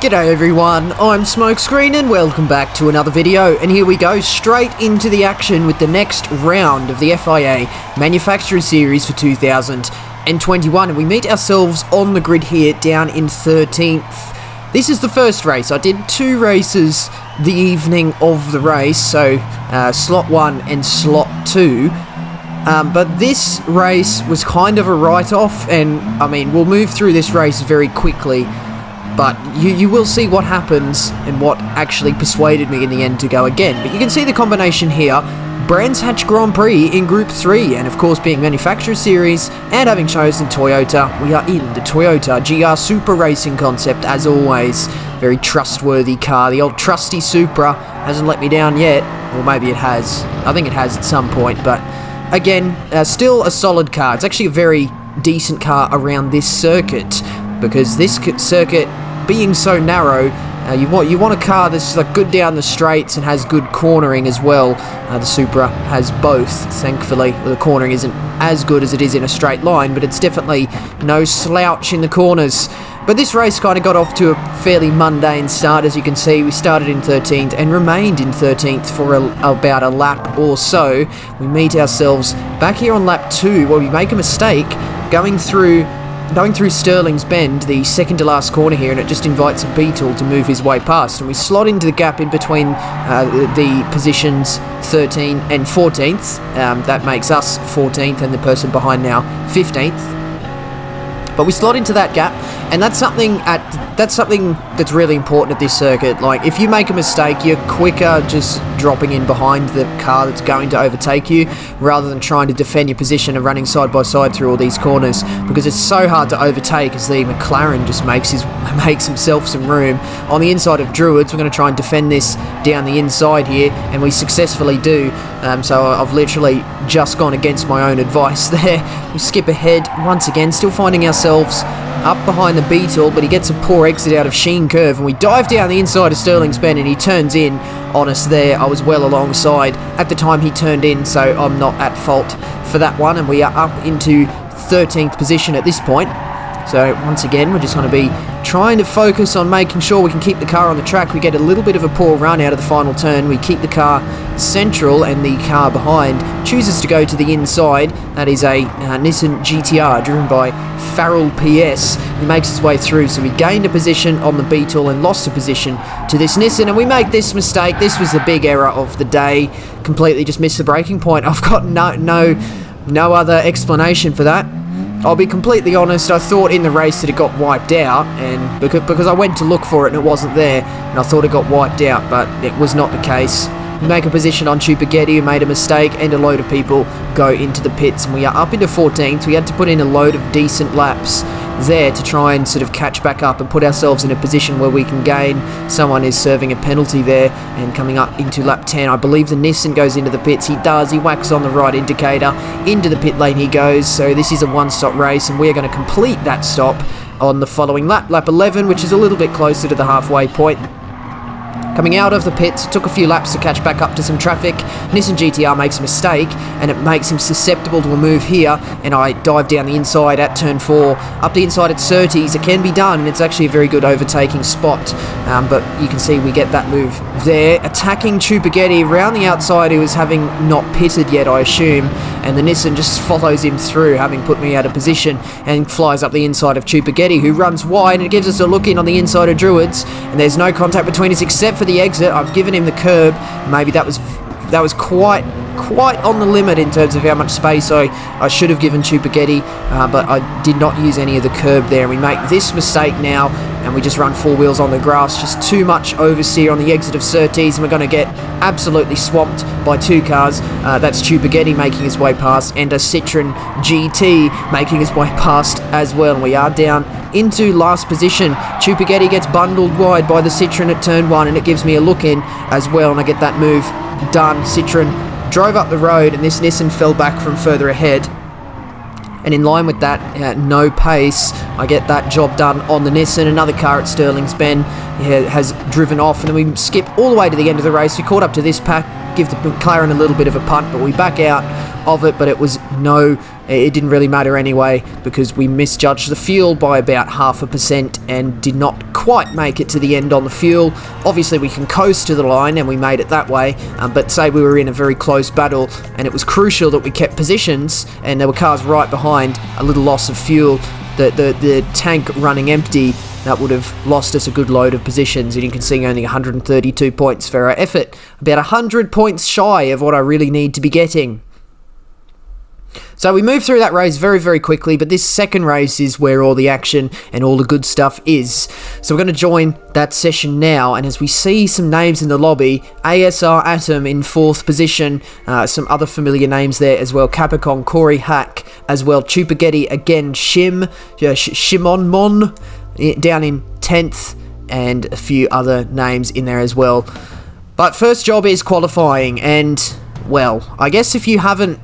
G'day everyone, I'm Smokescreen and welcome back to another video, and here we go straight into the action with the next round of the FIA Manufacturer Series for 2021, and we meet ourselves on the grid here down in 13th. This is the first race. I did two races the evening of the race, so slot 1 and slot 2. But this race was kind of a write-off, and I mean, we'll move through this race very quickly. But you will see what happens and what actually persuaded me in the end to go again. But you can see the combination here. Brands Hatch Grand Prix in Group 3, and of course being Manufacturer Series, and having chosen Toyota, we are in the Toyota GR Supra Racing concept as always. Very trustworthy car. The old trusty Supra hasn't let me down yet. Or maybe it has. I think it has at some point, but again, still a solid car. It's actually a very decent car around this circuit, because this circuit being so narrow, you want a car that's like good down the straights and has good cornering as well. The Supra has both, thankfully. The cornering isn't as good as it is in a straight line, but it's definitely no slouch in the corners. But this race kind of got off to a fairly mundane start. As you can see, we started in 13th and remained in 13th for about a lap or so. We meet ourselves back here on lap 2, where we make a mistake going through Sterling's Bend, the second to last corner here, and it just invites a Beetle to move his way past, and we slot into the gap in between the positions 13 and 14th. That makes us 14th and the person behind now 15th. But we slot into that gap, and that's something that's really important at this circuit. Like, if you make a mistake, you're quicker just dropping in behind the car that's going to overtake you, rather than trying to defend your position and running side by side through all these corners, because it's so hard to overtake as the McLaren just makes himself some room. On the inside of Druids, we're going to try and defend this down the inside here, and we successfully do. So I've literally just gone against my own advice there. We skip ahead once again, still finding ourselves up behind the Beetle, but he gets a poor exit out of Sheen Curve, and we dive down the inside of Sterling's Bend, and he turns in on us there. I was well alongside at the time he turned in, so I'm not at fault for that one, and we are up into 13th position at this point. So once again, we're just going to be trying to focus on making sure we can keep the car on the track. We get a little bit of a poor run out of the final turn. We keep the car central, and the car behind chooses to go to the inside. That is a Nissan GTR driven by Farrell PS. He makes his way through, so we gained a position on the Beetle and lost a position to this Nissan, and we make this mistake. This was the big error of the day. Completely just missed the braking point. I've got no other explanation for that. I'll be completely honest, I thought in the race that it got wiped out, and because I went to look for it and it wasn't there, and I thought it got wiped out, but it was not the case. We make a position on Chupagetti, who made a mistake, and a load of people go into the pits, and we are up into 14th. We had to put in a load of decent laps there to try and sort of catch back up and put ourselves in a position where we can gain. Someone is serving a penalty there, and coming up into lap 10, I believe the Nissan goes into the pits. He does. He whacks on the right indicator. Into the pit lane he goes. So this is a one-stop race, and we're going to complete that stop on the following lap, lap 11, which is a little bit closer to the halfway point. Coming out of the pits, it took a few laps to catch back up to some traffic. Nissan GTR makes a mistake, and it makes him susceptible to a move here, and I dive down the inside at turn 4, up the inside at Surtees. It can be done, and it's actually a very good overtaking spot, but you can see we get that move there. Attacking Chupagetti around the outside, who is having not pitted yet, I assume, and the Nissan just follows him through, having put me out of position, and flies up the inside of Chupagetti, who runs wide, and it gives us a look in on the inside of Druids, and there's no contact between us except for the exit. I've given him the curb. Maybe that was quite on the limit in terms of how much space I should have given Chupagetti, but I did not use any of the curb there. We make this mistake now, and we just run four wheels on the grass. Just too much oversteer on the exit of Surtees, and we're going to get absolutely swamped by two cars. That's Chupagetti making his way past, and a Citroen GT making his way past as well. And we are down into last position. Chupagetti gets bundled wide by the Citroen at turn 1, and it gives me a look in as well, and I get that move done. Citroen drove up the road, and this Nissan fell back from further ahead. And in line with that, no pace, I get that job done on the Nissan. Another car at Sterling's Bend has driven off, and then we skip all the way to the end of the race. We caught up to this pack give the McLaren a little bit of a punt, but we back out of it, but it didn't really matter anyway because we misjudged the fuel by about 0.5% and did not quite make it to the end on the fuel. Obviously we can coast to the line and we made it that way, but say we were in a very close battle and it was crucial that we kept positions and there were cars right behind, a little loss of fuel, the tank running empty, that would have lost us a good load of positions, and you can see only 132 points for our effort, about 100 points shy of what I really need to be getting. So we moved through that race very, very quickly, but this second race is where all the action and all the good stuff is. So we're going to join that session now, and as we see some names in the lobby, ASR Atom in 4th position, some other familiar names there as well, Capicon, Corey Hack, as well, Chupagetti again, Shimonmon down in 10th, and a few other names in there as well. But first job is qualifying, and, well, I guess if you haven't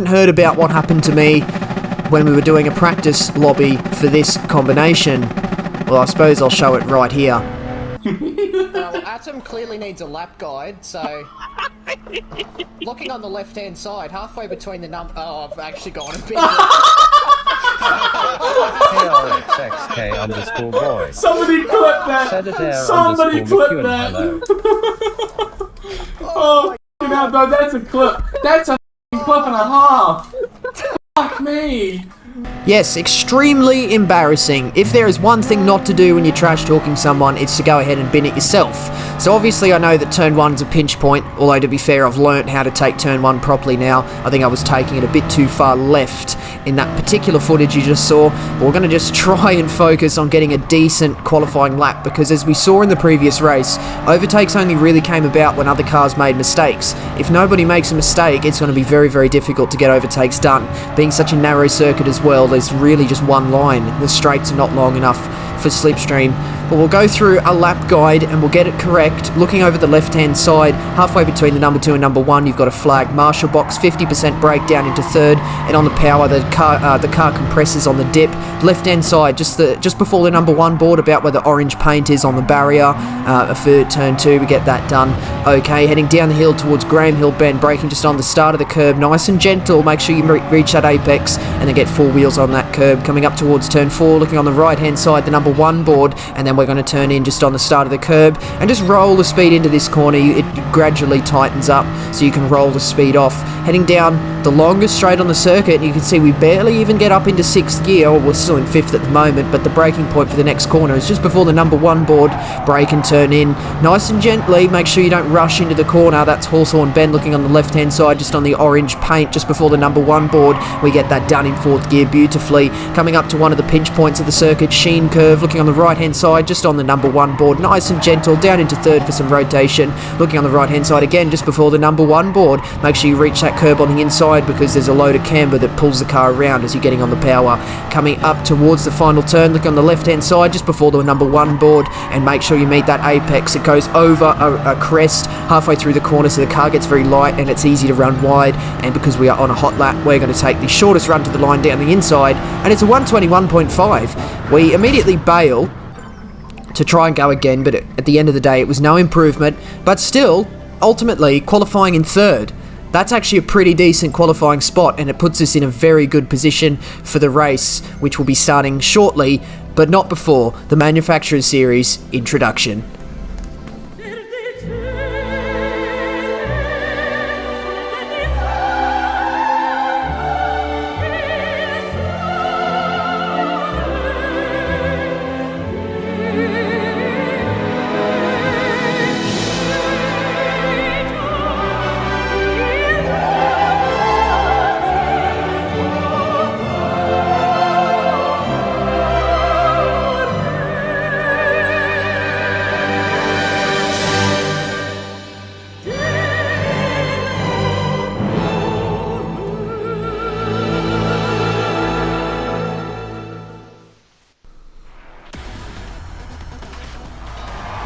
heard about what happened to me when we were doing a practice lobby for this combination, well, I suppose I'll show it right here. Well, Atom clearly needs a lap guide, so looking on the left-hand side, halfway between the oh, I've actually gone a bit. KRXXK_boy. Somebody clip that! Somebody clip that! Oh, hell, no, that's a clip. That's a clip and a half. Fuck me. Yes, extremely embarrassing. If there is one thing not to do when you're trash talking someone, it's to go ahead and bin it yourself. So obviously I know that turn 1's a pinch point, although to be fair I've learnt how to take turn 1 properly now. I think I was taking it a bit too far left in that particular footage you just saw, but we're going to just try and focus on getting a decent qualifying lap, because as we saw in the previous race, overtakes only really came about when other cars made mistakes. If nobody makes a mistake, it's going to be very, very difficult to get overtakes done. Being such a narrow circuit as well, there's really just one line. The straights are not long enough for slipstream. But we'll go through a lap guide and we'll get it correct. Looking over the left-hand side, halfway between the number 2 and number 1, you've got a flag marshal box, 50% brake down into 3rd, and on the power, the car compresses on the dip. Left-hand side, just before the number 1 board, about where the orange paint is on the barrier. For turn 2, we get that done. Okay, heading down the hill towards Graham Hill Bend, braking just on the start of the curb, nice and gentle. Make sure you reach that apex and then get 4 wheels on that curb. Coming up towards turn 4, looking on the right-hand side, the number 1 board, and then we're going to turn in just on the start of the curb and just roll the speed into this corner. It gradually tightens up so you can roll the speed off. Heading down the longest straight on the circuit, and you can see we barely even get up into 6th gear. Well, we're still in 5th at the moment, but the braking point for the next corner is just before the number 1 board. Brake and turn in nice and gently. Make sure you don't rush into the corner. That's Hawthorne Bend looking on the left-hand side, just on the orange paint, just before the number 1 board. We get that done in 4th gear beautifully. Coming up to one of the pinch points of the circuit, Sheen Curve, looking on the right-hand side, just on the number 1 board, nice and gentle, down into 3rd for some rotation. Looking on the right-hand side again, just before the number 1 board. Make sure you reach that curb on the inside, because there's a load of camber that pulls the car around as you're getting on the power. Coming up towards the final turn, look on the left-hand side, just before the number 1 board, and make sure you meet that apex. It goes over a crest halfway through the corner, so the car gets very light and it's easy to run wide. And because we are on a hot lap, we're going to take the shortest run to the line down the inside, and it's a 121.5. We immediately bail to try and go again, but at the end of the day it was no improvement, but still ultimately qualifying in 3rd. That's actually a pretty decent qualifying spot, and it puts us in a very good position for the race, which will be starting shortly, but not before the Manufacturers Series introduction.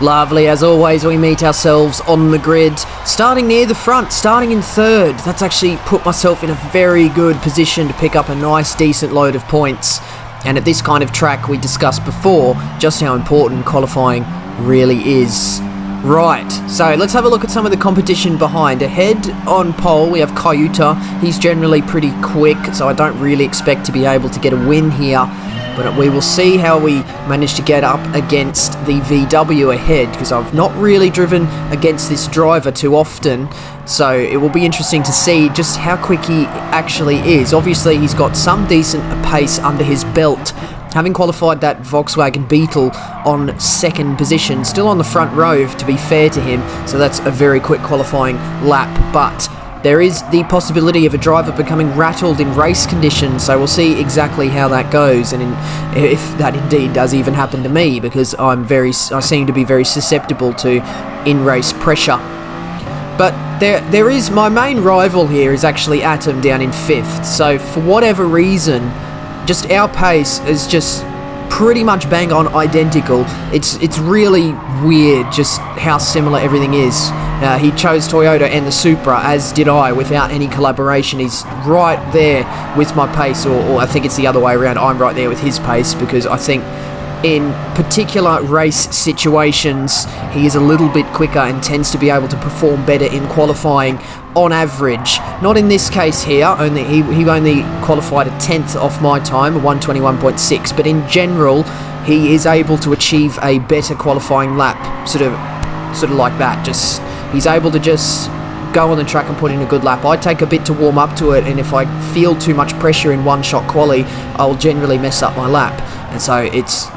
Lovely, as always, we meet ourselves on the grid, starting near the front, starting in 3rd. That's actually put myself in a very good position to pick up a nice, decent load of points. And at this kind of track, we discussed before just how important qualifying really is. Right, so let's have a look at some of the competition behind. Ahead on pole, we have Kyuta. He's generally pretty quick, so I don't really expect to be able to get a win here. But we will see how we manage to get up against the VW ahead, because I've not really driven against this driver too often. So it will be interesting to see just how quick he actually is. Obviously, he's got some decent pace under his belt, having qualified that Volkswagen Beetle on second position, still on the front row to be fair to him, so that's a very quick qualifying lap. But there is the possibility of a driver becoming rattled in race conditions, so we'll see exactly how that goes, and if that indeed does even happen to me, because I seem to be very susceptible to in-race pressure. But there is, my main rival here is actually Atom down in 5th, so for whatever reason, just our pace is just pretty much bang on identical. It's really weird just how similar everything is. He chose Toyota and the Supra, as did I, without any collaboration. He's right there with my pace, or I think it's the other way around. I'm right there with his pace, because I think in particular race situations, he is a little bit quicker and tends to be able to perform better in qualifying on average. Not in this case here, he only qualified a 10th off my time, 121.6, but in general, he is able to achieve a better qualifying lap, sort of like that. Just, he's able to just go on the track and put in a good lap. I take a bit to warm up to it, and if I feel too much pressure in one-shot quali, I'll generally mess up my lap. And so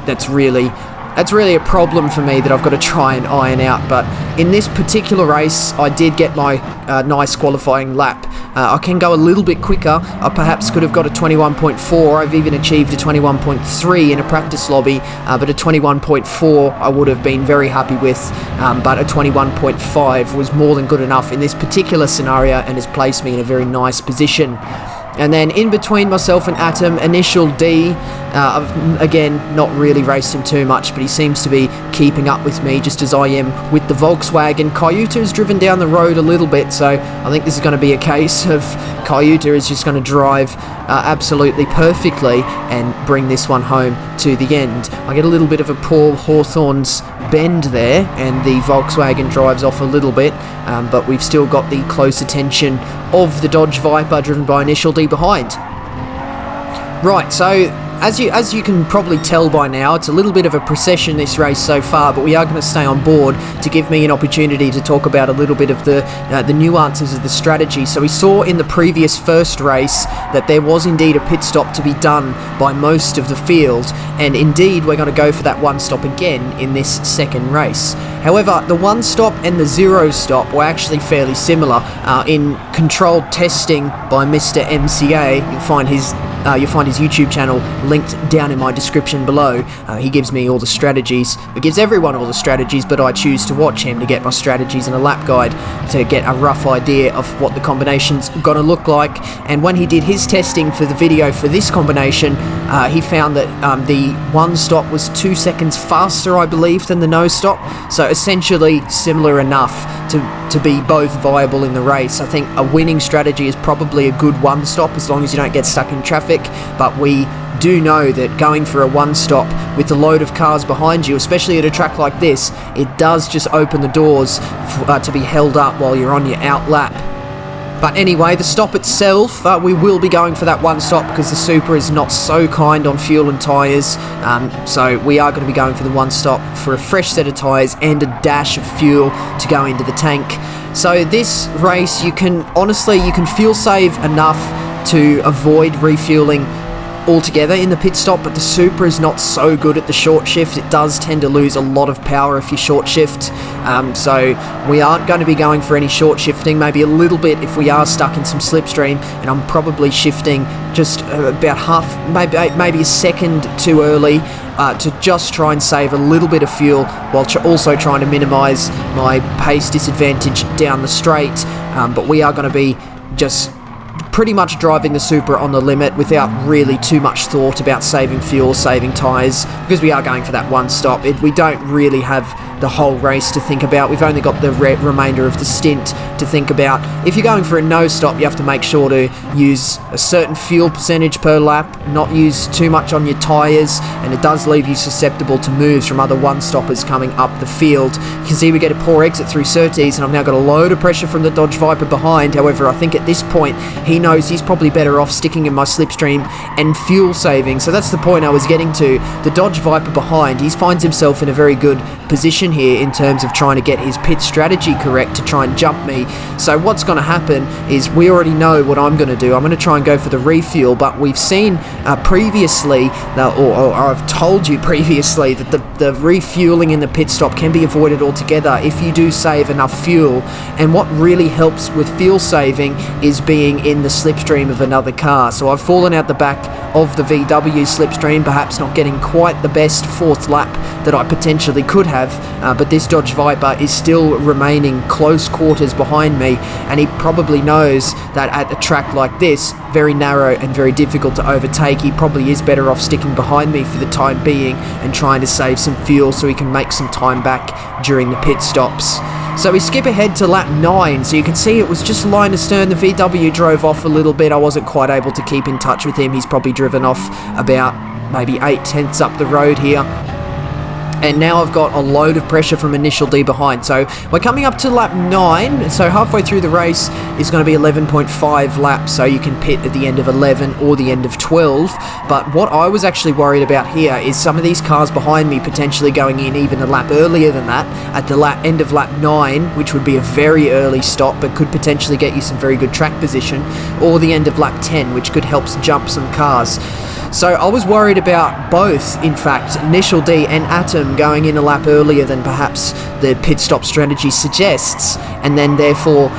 that's really a problem for me that I've got to try and iron out. But in this particular race, I did get my nice qualifying lap. I can go a little bit quicker. I perhaps could have got a 21.4. I've even achieved a 21.3 in a practice lobby, but a 21.4 I would have been very happy with. But a 21.5 was more than good enough in this particular scenario, and has placed me in a very nice position. And then in between myself and Atom, Initial D, I've again not really raced him too much, but he seems to be keeping up with me just as I am with the Volkswagen. Kyuta has driven down the road a little bit, so I think this is going to be a case of Kyuta is just going to drive absolutely perfectly and bring this one home to the end. I get a little bit of a Paul Hawthorne's bend there, and the Volkswagen drives off a little bit, but we've still got the close attention of the Dodge Viper driven by Initial D behind. Right, so as you can probably tell by now, it's a little bit of a procession this race so far, but we are going to stay on board to give me an opportunity to talk about a little bit of the nuances of the strategy. So we saw in the previous first race that there was indeed a pit stop to be done by most of the field, and indeed we're going to go for that one stop again in this second race. However, the one stop and the zero stop were actually fairly similar. In controlled testing by Mistah MCA, you'll find his YouTube channel linked down in my description below. He gives me all the strategies. He gives everyone all the strategies, but I choose to watch him to get my strategies and a lap guide to get a rough idea of what the combination's going to look like. And when he did his testing for the video for this combination, he found that the one stop was 2 seconds faster, I believe, than the no stop. So essentially similar enough to be both viable in the race. I think a winning strategy is probably a good one stop as long as you don't get stuck in traffic, but we do know that going for a one stop with a load of cars behind you, especially at a track like this, it does just open the doors to be held up while you're on your out lap. But anyway, the stop itself, we will be going for that one stop because the Supra is not so kind on fuel and tyres. So we are going to be going for the one stop for a fresh set of tyres and a dash of fuel to go into the tank. So this race, you can fuel save enough to avoid refueling altogether in the pit stop, but the Supra is not so good at the short shift. It does tend to lose a lot of power if you short shift, so we aren't going to be going for any short shifting, maybe a little bit if we are stuck in some slipstream, and I'm probably shifting just about half, maybe a second too early to just try and save a little bit of fuel while also trying to minimise my pace disadvantage down the straight, but we are going to be just pretty much driving the Supra on the limit without really too much thought about saving fuel, saving tyres, because we are going for that one stop. We don't really have the whole race to think about. We've only got the remainder of the stint to think about. If you're going for a no stop, you have to make sure to use a certain fuel percentage per lap, not use too much on your tyres, and it does leave you susceptible to moves from other one-stoppers coming up the field. You can see we get a poor exit through Surtees, and I've now got a load of pressure from the Dodge Viper behind. However, I think at this point, he knows he's probably better off sticking in my slipstream and fuel saving. So that's the point I was getting to. The Dodge Viper behind, he finds himself in a very good position here in terms of trying to get his pit strategy correct to try and jump me. So what's going to happen is we already know what I'm going to do. I'm going to try and go for the refuel, but we've seen previously, or I've told you previously, that the refueling in the pit stop can be avoided altogether if you do save enough fuel. And what really helps with fuel saving is being in the slipstream of another car. So I've fallen out the back of the VW slipstream, perhaps not getting quite the best fourth lap that I potentially could have, but this Dodge Viper is still remaining close quarters behind me, and he probably knows that at a track like this, very narrow and very difficult to overtake, he probably is better off sticking behind me for the time being and trying to save some fuel so he can make some time back during the pit stops. So we skip ahead to lap 9, so you can see it was just line astern. The VW drove off a little bit. I wasn't quite able to keep in touch with him. He's probably driven off about maybe 8/10 up the road here. And now I've got a load of pressure from Initial D behind. So we're coming up to lap 9, so halfway through the race is going to be 11.5 laps, so you can pit at the end of 11 or the end of 12. But what I was actually worried about here is some of these cars behind me potentially going in even a lap earlier than that, at the end of lap 9, which would be a very early stop, but could potentially get you some very good track position, or the end of lap 10, which could help jump some cars. So I was worried about both, in fact, Initial D and Atom going in a lap earlier than perhaps the pit stop strategy suggests, and then therefore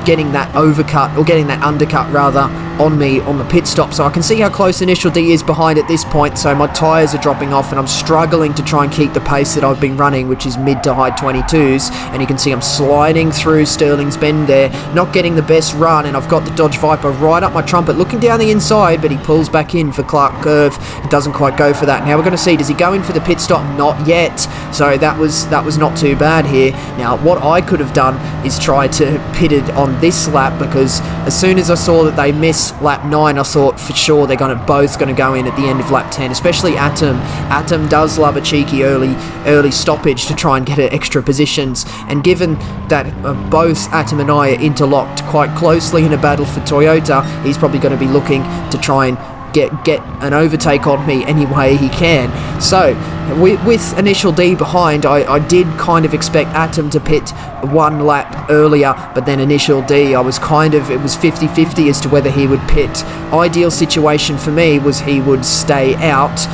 getting that overcut, or getting that undercut rather, on me on the pit stop. So I can see how close Initial D is behind at this point, so my tyres are dropping off and I'm struggling to try and keep the pace that I've been running, which is mid to high 22s, and you can see I'm sliding through Sterling's Bend there, not getting the best run, and I've got the Dodge Viper right up my trumpet, looking down the inside, but he pulls back in for Clark Curve. It doesn't quite go for that. Now we're going to see, does he go in for the pit stop? Not yet. So that was not too bad here. Now what I could have done is try to pit it on this lap, because as soon as I saw that they missed lap 9, I thought for sure they're both going to go in at the end of lap 10, especially Atom. Atom does love a cheeky early stoppage to try and get extra positions, and given that both Atom and I are interlocked quite closely in a battle for Toyota, he's probably going to be looking to try and get an overtake on me any way he can. So with Initial D behind, I did kind of expect Atom to pit one lap earlier, but then Initial D, it was 50-50 as to whether he would pit. Ideal situation for me was he would stay out,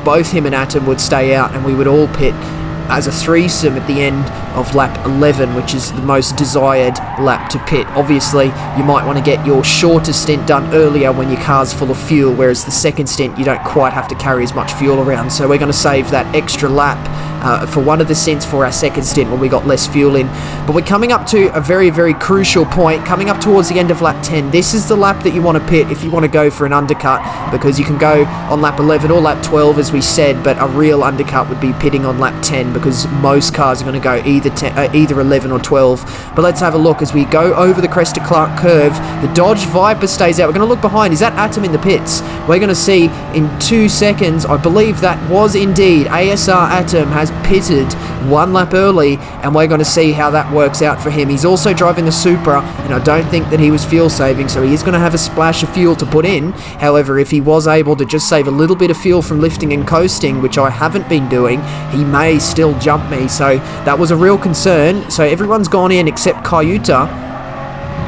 both him and Atom would stay out, and we would all pit as a threesome at the end of lap 11, which is the most desired lap to pit. Obviously, you might want to get your shorter stint done earlier when your car's full of fuel, whereas the second stint you don't quite have to carry as much fuel around. So we're going to save that extra lap for one of the stints for our second stint when we got less fuel in. But we're coming up to a very, very crucial point, coming up towards the end of lap 10. This is the lap that you want to pit if you want to go for an undercut, because you can go on lap 11 or lap 12 as we said, but a real undercut would be pitting on lap 10, because most cars are going to go either 11 or 12. But let's have a look as we go over the crest of Clark Curve. The Dodge Viper stays out. We're going to look behind. Is that Atom in the pits? We're going to see in 2 seconds. I believe that was indeed ASR Atom has pitted one lap early, and we're going to see how that works out for him. He's also driving the Supra, and I don't think that he was fuel saving, so he is going to have a splash of fuel to put in. However, if he was able to just save a little bit of fuel from lifting and coasting, which I haven't been doing, he may still jump me. So that was a real concern. So everyone's gone in except Kayuta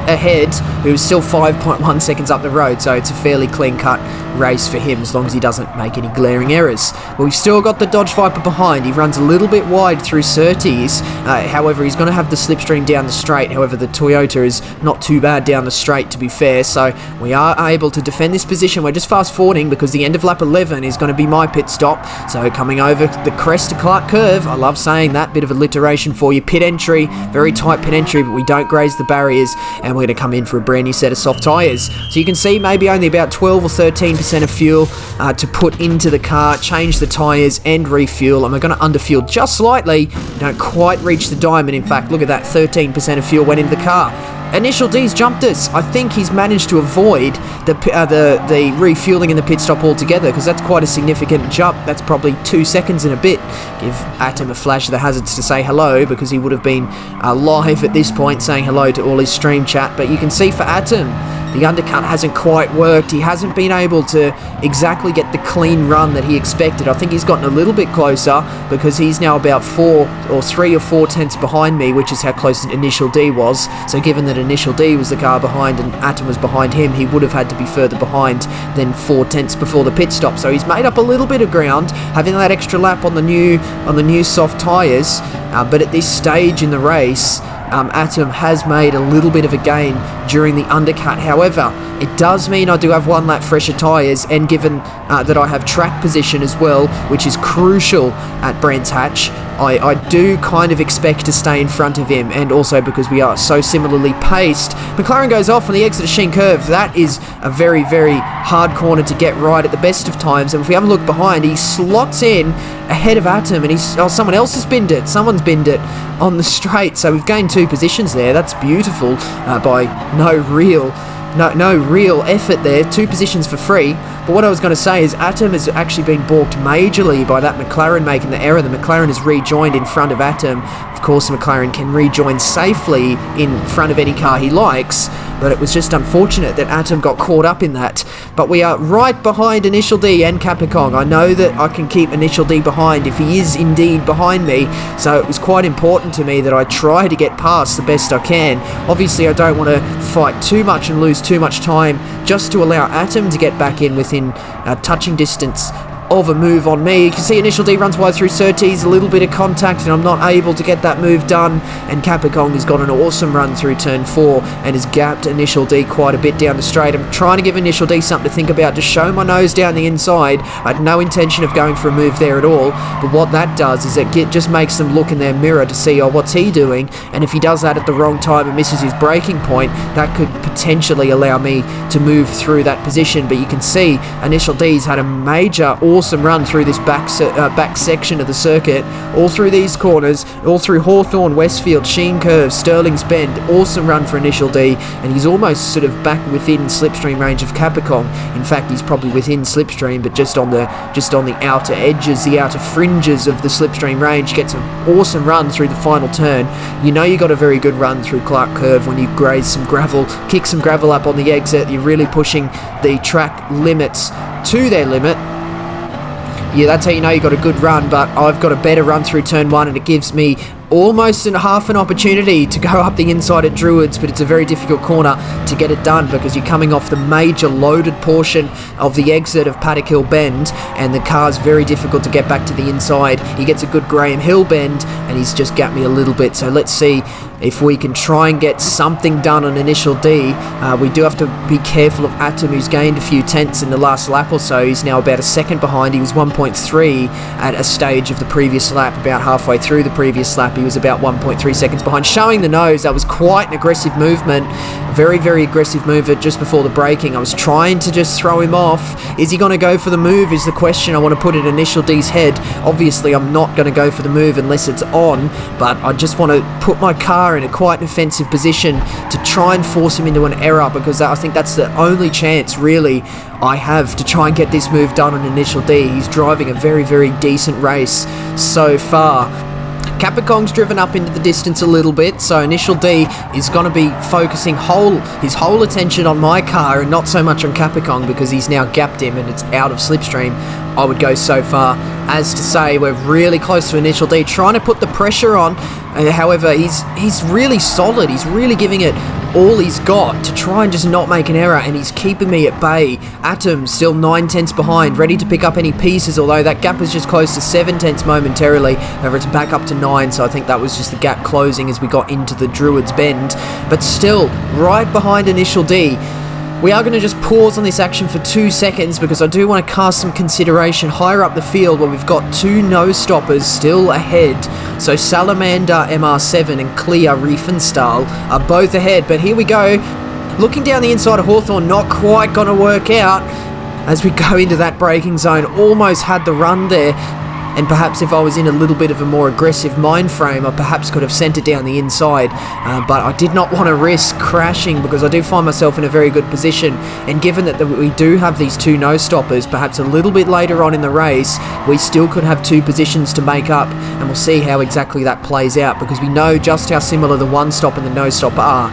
ahead, who's still 5.1 seconds up the road, so it's a fairly clean-cut race for him as long as he doesn't make any glaring errors. But we've still got the Dodge Viper behind. He runs a little bit wide through Surtees, however he's going to have the slipstream down the straight. However, the Toyota is not too bad down the straight, to be fair, so we are able to defend this position. We're just fast forwarding because the end of lap 11 is going to be my pit stop. So coming over the crest of Clark Curve, I love saying that, bit of alliteration for you. Pit entry, very tight pit entry, but we don't graze the barriers, and we're going to come in for a brand new set of soft tyres. So you can see maybe only about 12 or 13 15% of fuel to put into the car, change the tyres and refuel, and we're going to underfuel just slightly. Don't quite reach the diamond. In fact, look at that, 13% of fuel went into the car. Initial D's jumped us. I think he's managed to avoid the refueling in the pit stop altogether, because that's quite a significant jump. That's probably 2 seconds and a bit. Give Atom a flash of the hazards to say hello, because he would have been live at this point saying hello to all his stream chat. But you can see for Atom, the undercut hasn't quite worked. He hasn't been able to exactly get the clean run that he expected. I think he's gotten a little bit closer, because he's now about 3 or 4 tenths behind me, which is how close Initial D was. So given that Initial D was the car behind and Atom was behind him, he would have had to be further behind than 4 tenths before the pit stop. So he's made up a little bit of ground, having that extra lap on the new soft tyres. But at this stage in the race, Atom has made a little bit of a gain during the undercut. However, it does mean I do have 1 lap fresher tyres, and given that I have track position as well, which is crucial at Brands Hatch, I do kind of expect to stay in front of him, and also because we are so similarly paced. McLaren goes off on the exit of Sheen Curve. That is a very, very hard corner to get right at the best of times, and if we have a look behind, he slots in ahead of Atom, and someone else has binned it. Someone's binned it on the straight, so we've gained 2 positions there. That's beautiful by no real effort there. 2 positions for free. But what I was going to say is Atom has actually been balked majorly by that McLaren making the error. The McLaren has rejoined in front of Atom. Of course, the McLaren can rejoin safely in front of any car he likes, but it was just unfortunate that Atom got caught up in that. But we are right behind Initial D and Capicong. I know that I can keep Initial D behind if he is indeed behind me, so it was quite important to me that I try to get past the best I can. Obviously, I don't want to fight too much and lose too much time just to allow Atom to get back in within touching distance of a move on me. You can see Initial D runs wide through Surtees, a little bit of contact, and I'm not able to get that move done. And Capicong has got an awesome run through turn 4 and has gapped Initial D quite a bit down the straight. I'm trying to give Initial D something to think about, to show my nose down the inside. I had no intention of going for a move there at all, but what that does is it just makes them look in their mirror to see, oh, what's he doing? And if he does that at the wrong time and misses his braking point, that could potentially allow me to move through that position. But you can see Initial D's had a major, awesome run through this back section of the circuit, all through these corners, all through Hawthorne, Westfield, Sheen Curve, Sterling's Bend. Awesome run for Initial D, and he's almost sort of back within slipstream range of Capicong. In fact, he's probably within slipstream, but just on the outer edges, the outer fringes of the slipstream range. Gets an awesome run through the final turn. You know you got a very good run through Clark Curve when you graze some gravel, kick some gravel up on the exit. You're really pushing the track limits to their limit. Yeah, that's how you know you got a good run, but I've got a better run through turn 1, and it gives me almost half an opportunity to go up the inside at Druids, but it's a very difficult corner to get it done because you're coming off the major loaded portion of the exit of Paddock Hill Bend, and the car's very difficult to get back to the inside. He gets a good Graham Hill bend, and he's just gapped me a little bit, so let's see if we can try and get something done on Initial D. We do have to be careful of Atom, who's gained a few tenths in the last lap or so. He's now about a second behind. He was 1.3 at a stage of the previous lap. About halfway through the previous lap, he was about 1.3 seconds behind. Showing the nose, that was quite an aggressive movement. Very, very aggressive movement just before the braking. I was trying to just throw him off. Is he going to go for the move is the question I want to put in Initial D's head. Obviously, I'm not going to go for the move unless it's on, but I just want to put my car in a quite an offensive position to try and force him into an error, because I think that's the only chance really I have to try and get this move done on Initial D. He's driving a very, very decent race so far. Capicong's driven up into the distance a little bit, so Initial D is going to be focusing his whole attention on my car and not so much on Capicong, because he's now gapped him and it's out of slipstream. I would go so far as to say we're really close to Initial D, trying to put the pressure on. However, he's really solid. He's really giving it all he's got to try and just not make an error, and he's keeping me at bay. Atom still 9 tenths behind, ready to pick up any pieces, although that gap was just close to 7 tenths momentarily. However, it's back up to 9, so I think that was just the gap closing as we got into the Druids Bend. But still, right behind Initial D. We are going to just pause on this action for 2 seconds because I do want to cast some consideration higher up the field where we've got 2 nose stoppers still ahead. So Salamander MR7 and Clea Riefenstahl are both ahead, but here we go. Looking down the inside of Hawthorne, not quite going to work out. as we go into that braking zone. Almost had the run there. And perhaps if I was in a little bit of a more aggressive mind frame, I perhaps could have sent it down the inside. But I did not want to risk crashing because I do find myself in a very good position. And given that we do have these two nose stoppers, perhaps a little bit later on in the race, we still could have two positions to make up. And we'll see how exactly that plays out because we know just how similar the one stop and the nose stop are.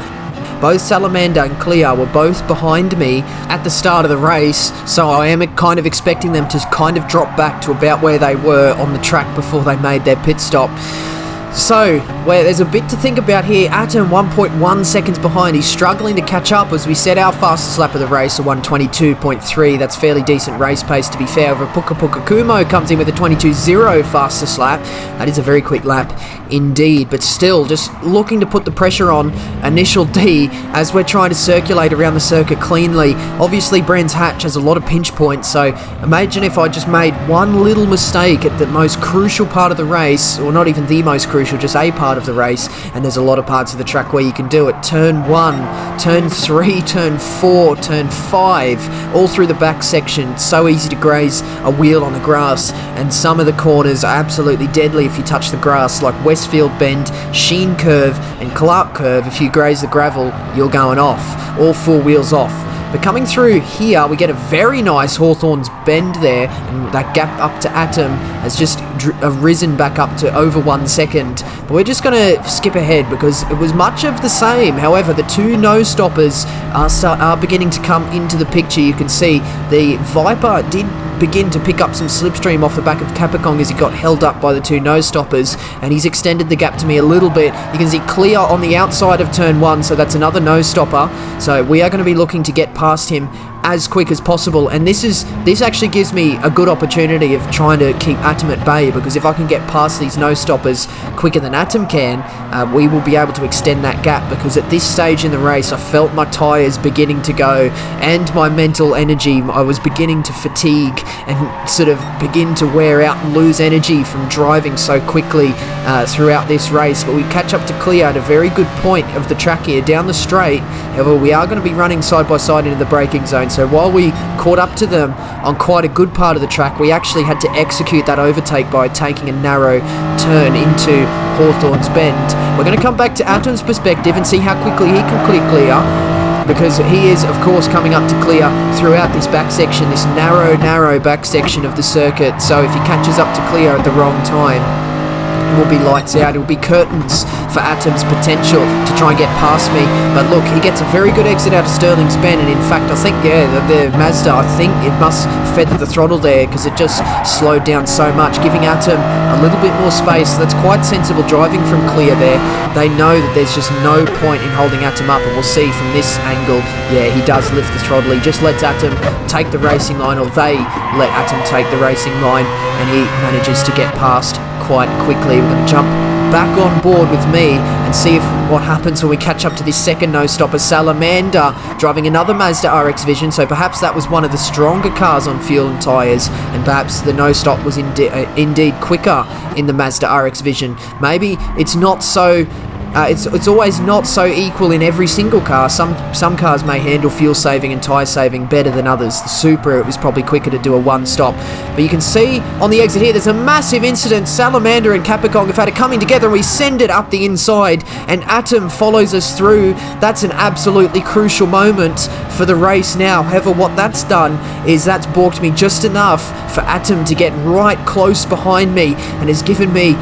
Both Salamander and Clea were both behind me at the start of the race, so I am kind of expecting them to kind of drop back to about where they were on the track before they made their pit stop. So, there's a bit to think about here. Atom 1.1 seconds behind. He's struggling to catch up as we set our fastest lap of the race, a 1:22.3. That's fairly decent race pace, to be fair. Over Puka Puka Kumo comes in with a 22.0 fastest lap. That is a very quick lap indeed, but still just looking to put the pressure on Initial D as we're trying to circulate around the circuit cleanly. Obviously, Brands Hatch has a lot of pinch points, so imagine if I just made one little mistake at the most crucial part of the race, or not even the most crucial, just a part of the race, and there's a lot of parts of the track where you can do it. Turn 1, turn 3, turn 4, turn 5, all through the back section. It's so easy to graze a wheel on the grass, and some of the corners are absolutely deadly if you touch the grass, like Westfield Bend, Sheen Curve, and Clark Curve. If you graze the gravel, you're going off, all four wheels off. But coming through here, we get a very nice Hawthorne's Bend there, and that gap up to Atom has just risen back up to over 1 second. But we're just going to skip ahead because it was much of the same. However, the two nose stoppers are beginning to come into the picture. You can see the Viper did begin to pick up some slipstream off the back of Capicong as he got held up by the two nose stoppers, and he's extended the gap to me a little bit. You can see Clear on the outside of turn 1, so that's another nose stopper. So we are going to be looking to get past him as quick as possible, and this actually gives me a good opportunity of trying to keep Atom at bay, because if I can get past these nose stoppers quicker than Atom can, we will be able to extend that gap, because at this stage in the race I felt my tyres beginning to go and my mental energy. I was beginning to fatigue and sort of begin to wear out and lose energy from driving so quickly throughout this race. But we catch up to Clea at a very good point of the track here down the straight. However, we are going to be running side by side into the braking zone, so while we caught up to them on quite a good part of the track, we actually had to execute that overtake by taking a narrow turn into Hawthorne's Bend. We're going to come back to Atom's perspective and see how quickly he can clear Clea, because he is, of course, coming up to Clea throughout this back section, this narrow back section of the circuit. So if he catches up to Clea at the wrong time, it will be lights out. It will be curtains for Atom's potential to try and get past me. But look, he gets a very good exit out of Sterling's Bend, and in fact, I think, the Mazda, I think it must feather the throttle there, because it just slowed down so much, giving Atom a little bit more space. That's quite sensible driving from Clea there. They know that there's just no point in holding Atom up, and we'll see from this angle, yeah, he does lift the throttle. He just lets Atom take the racing line, or they let Atom take the racing line, and he manages to get past quite quickly. We're going to jump back on board with me and see what happens when we catch up to this second nose stopper, Salamander, driving another Mazda RX Vision. So perhaps that was one of the stronger cars on fuel and tyres, and perhaps the nose stop was indeed quicker in the Mazda RX Vision. Maybe it's not so it's always not so equal in every single car. Some cars may handle fuel saving and tyre saving better than others. The Supra, it was probably quicker to do a one stop. But you can see on the exit here, there's a massive incident. Salamander and Capicong have had it coming together, and we send it up the inside, and Atom follows us through. That's an absolutely crucial moment for the race now. However, what that's done is that's balked me just enough for Atom to get right close behind me, and has given me,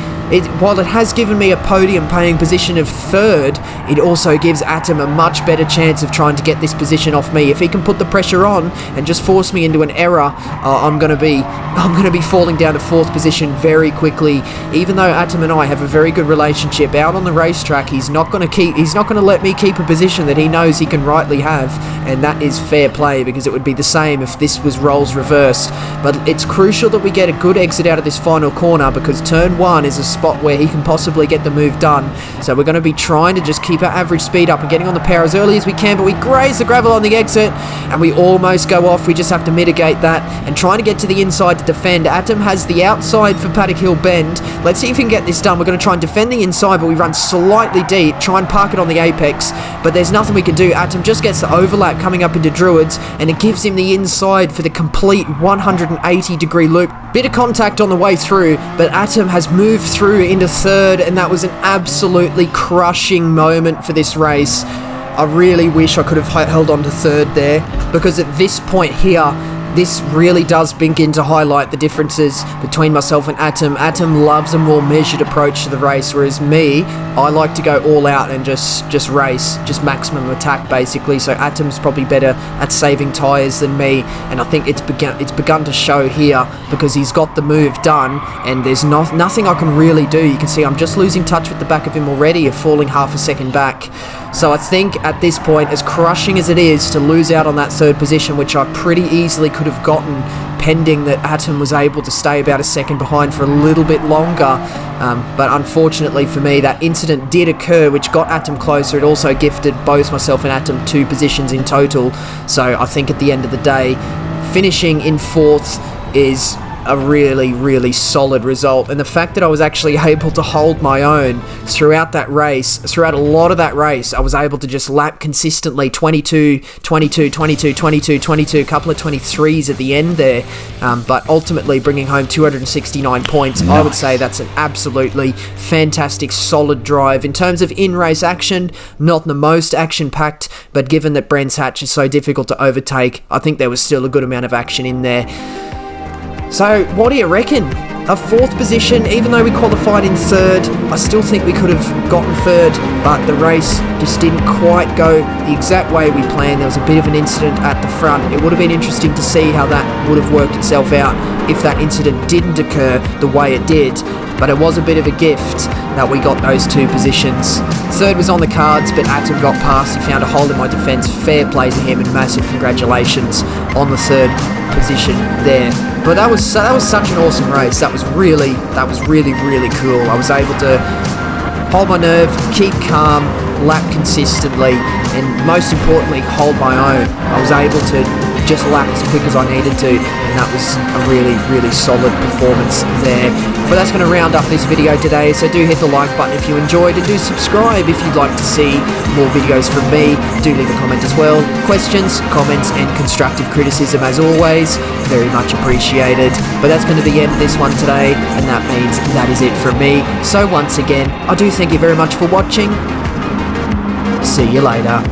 while it has given me a podium paying position of third, it also gives Atom a much better chance of trying to get this position off me. If he can put the pressure on and just force me into an error, I'm going to be falling down to fourth position very quickly. Even though Atom and I have a very good relationship out on the racetrack, he's not going to let me keep a position that he knows he can rightly have, and that is fair play, because it would be the same if this was roles reversed. But it's crucial that we get a good exit out of this final corner, because turn 1 is a spot where he can possibly get the move done. So we're going to be trying to just keep our average speed up and getting on the power as early as we can, but we graze the gravel on the exit and we almost go off. We just have to mitigate that, and trying to get to the inside inside to defend. Atom has the outside for Paddock Hill Bend. Let's see if we can get this done. We're going to try and defend the inside, but we run slightly deep, try and park it on the apex, but there's nothing we can do. Atom just gets the overlap coming up into Druids, and it gives him the inside for the complete 180-degree loop. Bit of contact on the way through, but Atom has moved through into third, and that was an absolutely crushing moment for this race. I really wish I could have held on to third there, because at this point here, this really does begin to highlight the differences between myself and Atom. Atom loves a more measured approach to the race, whereas me, I like to go all out and just race, just maximum attack basically. So Atom's probably better at saving tyres than me, and I think it's begun to show here because he's got the move done, and there's nothing I can really do. You can see I'm just losing touch with the back of him already, falling half a second back. So I think at this point, as crushing as it is to lose out on that third position, which I pretty easily could have gotten, pending that Atom was able to stay about a second behind for a little bit longer. But unfortunately for me, that incident did occur, which got Atom closer. It also gifted both myself and Atom 2 positions in total. So I think at the end of the day, finishing in fourth is a really, really solid result, and the fact that I was actually able to hold my own throughout that race, throughout a lot of that race, I was able to just lap consistently 22, 22, 22, 22, 22, a couple of 23s at the end there, but ultimately bringing home 269 points. Nice. I would say that's an absolutely fantastic, solid drive. In terms of in-race action, not the most action-packed, but given that Brands Hatch is so difficult to overtake, I think there was still a good amount of action in there. So, what do you reckon? A fourth position, even though we qualified in third, I still think we could have gotten third, but the race just didn't quite go the exact way we planned. There was a bit of an incident at the front. It would have been interesting to see how that would have worked itself out if that incident didn't occur the way it did, but it was a bit of a gift that we got those 2 positions. Third was on the cards, but Atom got past. He found a hole in my defence. Fair play to him, and massive congratulations on the third position there. But that was such an awesome race. That was really cool. I was able to hold my nerve, keep calm, lap consistently, and most importantly, hold my own. I was able to just lap as quick as I needed to, and that was a really solid performance there. But that's going to round up this video today, so do hit the like button if you enjoyed, and do subscribe if you'd like to see more videos from me. Do leave a comment as well. Questions, comments, and constructive criticism, as always, very much appreciated. But that's going to be the end of this one today, and that means that is it from me. So once again, I do thank you very much for watching. See you later.